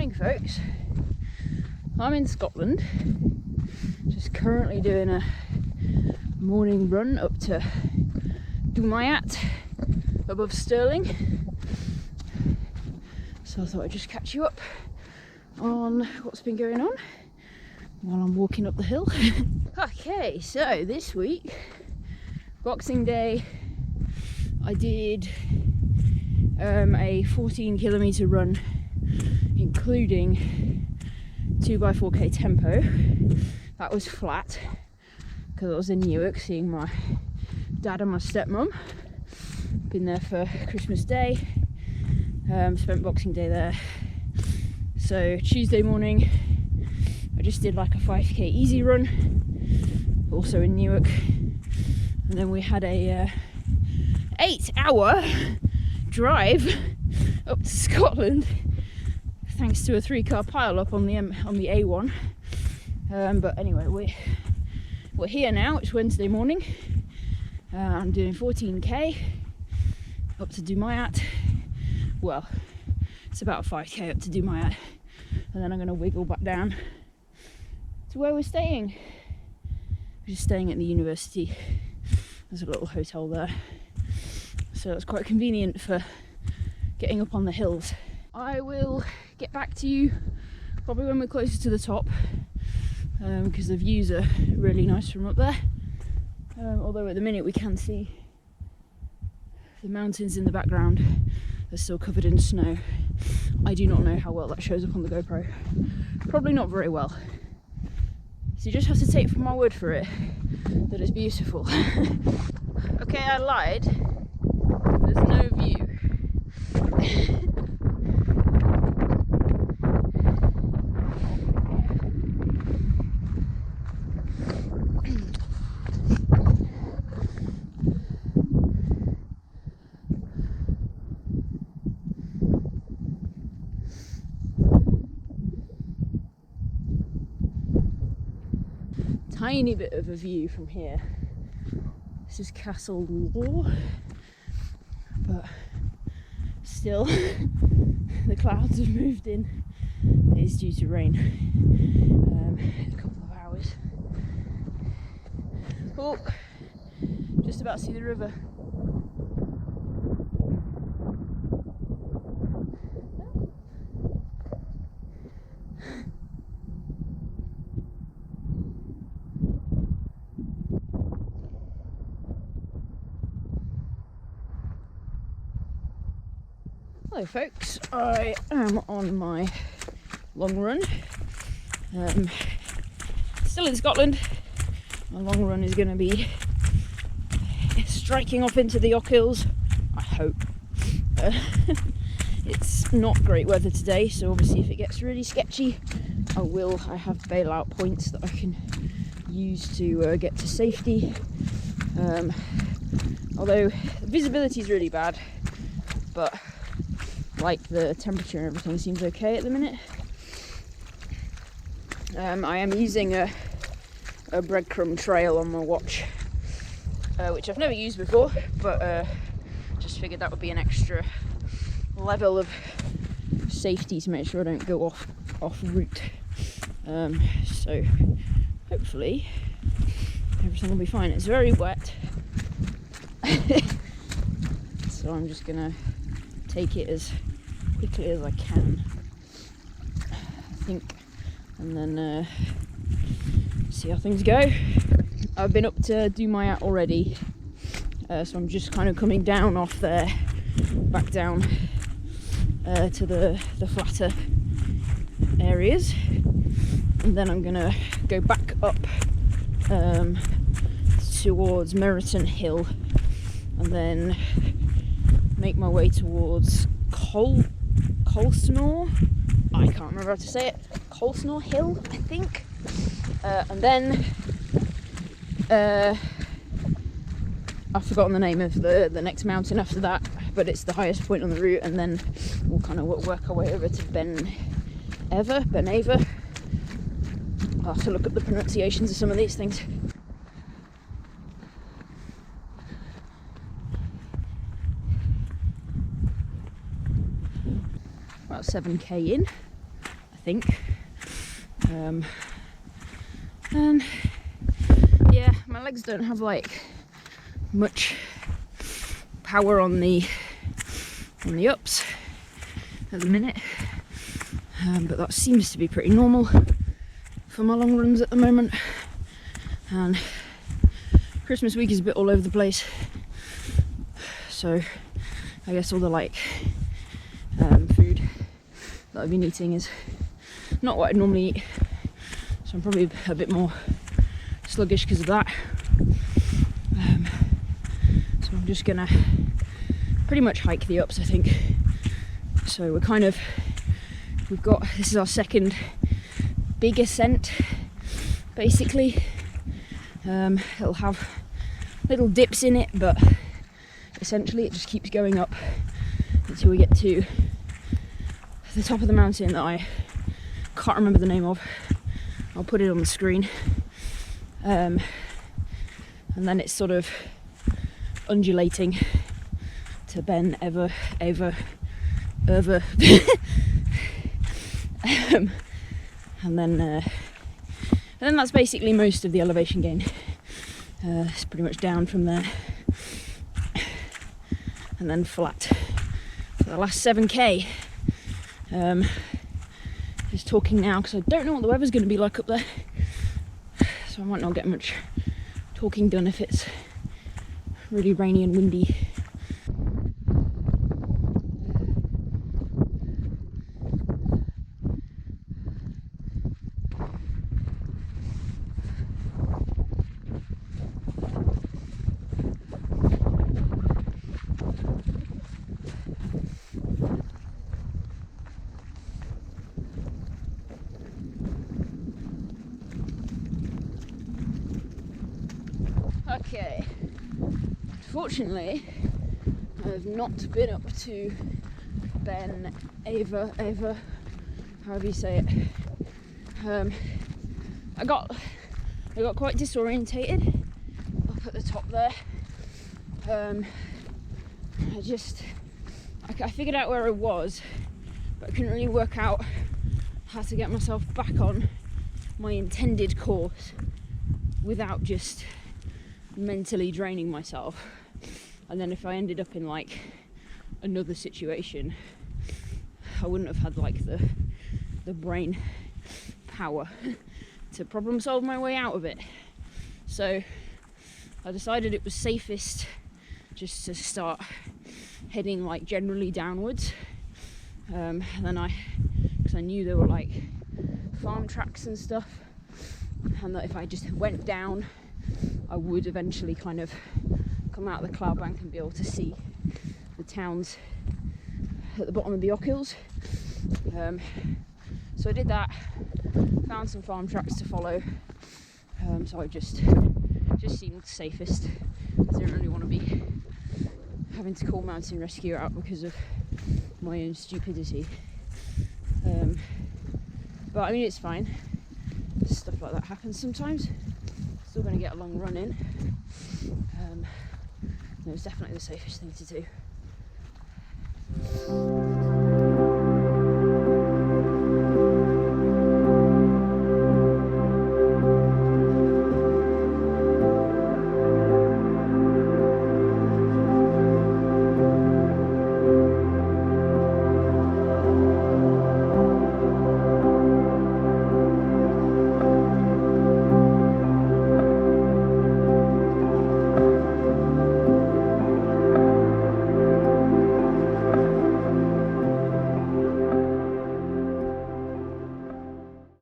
Morning folks, I'm in Scotland, just currently doing a morning run up to Uppbeat above Stirling, so I thought I'd just catch you up on what's been going on while I'm walking up the hill. Okay, so this week, Boxing Day, I did a 14 kilometre run, including 2x4k tempo. That was flat because I was in Newark seeing my dad and my stepmom. Been there for Christmas Day, spent Boxing Day there. So Tuesday morning I just did like a 5k easy run, also in Newark, and then we had a 8-hour drive up to Scotland thanks to a 3-car pile-up on the A1. But anyway, we're here now. It's Wednesday morning. I'm doing 14k up to Uppbeat. Well, it's about 5k up to Uppbeat, and then I'm going to wiggle back down to where we're staying. We're just staying at the university. There's a little hotel there, so it's quite convenient for getting up on the hills. I will get back to you probably when we're closer to the top, because the views are really nice from up there, although at the minute we can see the mountains in the background. They're still covered in snow. I do not know how well that shows up on the GoPro. Probably not very well. So you just have to take from my word for it that it's beautiful. Okay, I lied. There's no view. Tiny bit of a view from here. This is Castle Law, but still the clouds have moved in. It is due to rain in a couple of hours. Oh, just about to see the river. Hello folks, I am on my long run, still in Scotland. My long run is going to be striking off into the Ochils, I hope. It's not great weather today, so obviously if it gets really sketchy I have bailout points that I can use to get to safety, although visibility is really bad, but like the temperature and everything seems okay at the minute. I am using a breadcrumb trail on my watch, which I've never used before, but just figured that would be an extra level of safety to make sure I don't go off route. So hopefully everything will be fine. It's very wet, so I'm just gonna take it as quickly as I can, I think, and then see how things go. I've been up to Uppbeat already, so I'm just kind of coming down off there, back down to the flatter areas, and then I'm gonna go back up towards Meriton Hill, and then make my way towards Colsnor. I can't remember how to say it. Colsnor Hill, I think. And then I've forgotten the name of the next mountain after that, but it's the highest point on the route, and then we'll kind of work our way over to Ben Ava. I'll have to look up the pronunciations of some of these things. About 7k in. think. And yeah, my legs don't have like much power on the ups at the minute, but that seems to be pretty normal for my long runs at the moment. And Christmas week is a bit all over the place, so I guess all the like food that I've been eating is not what I'd normally eat, so I'm probably a bit more sluggish because of that. So I'm just gonna pretty much hike the ups, I think. So this is our second big ascent, basically. It'll have little dips in it, but essentially it just keeps going up until we get to the top of the mountain that I can't remember the name of. I'll put it on the screen. And then it's sort of undulating to Ben Ever and then that's basically most of the elevation gain. It's pretty much down from there and then flat for the last 7k. Just talking now because I don't know what the weather's going to be like up there, so I might not get much talking done if it's really rainy and windy. Okay, unfortunately I have not been up to Ben Ever, however you say it. I got quite disorientated up at the top there. I figured out where I was, but I couldn't really work out how to get myself back on my intended course without just mentally draining myself. And then if I ended up in like another situation, I wouldn't have had like the brain power to problem solve my way out of it. So I decided it was safest just to start heading like generally downwards. And then because I knew there were like farm tracks and stuff, and that if I just went down I would eventually kind of come out of the cloud bank and be able to see the towns at the bottom of the Ochils. So I did that, found some farm tracks to follow, so I just seemed safest. I didn't really want to be having to call mountain rescue out because of my own stupidity. But I mean, it's fine, stuff like that happens sometimes. Still going to get a long run in. It was definitely the safest thing to do.